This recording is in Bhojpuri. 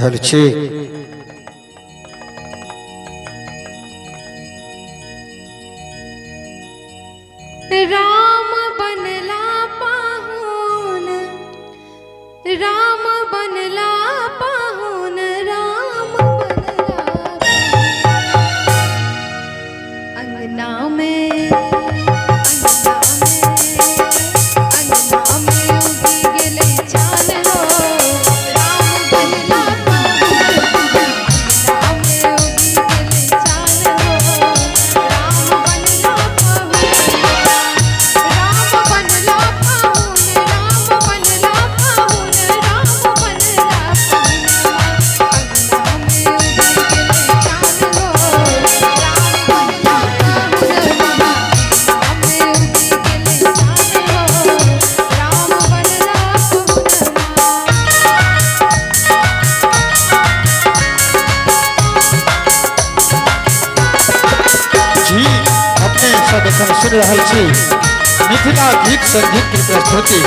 हलछे राम बनला पाहुन, राम बनला पाहुन, राम बनला अंगना में, अंगना में उगी गेलै चान हो। राम बनला पाहुन, अंगना में उगी गेलै चान हो। राम बनला पाहुन, राम बनला पाहुन, राम बनला पाहुन, राम बनला पाहुन, अंगना में उगी गेलै चान हो। राम बनला पाहुन, अंगना में उगी गेलै चान हो। राम बनला जी अपने सदखन सुन रहल छी मिथिला गीत संगीत की प्रस्तुति।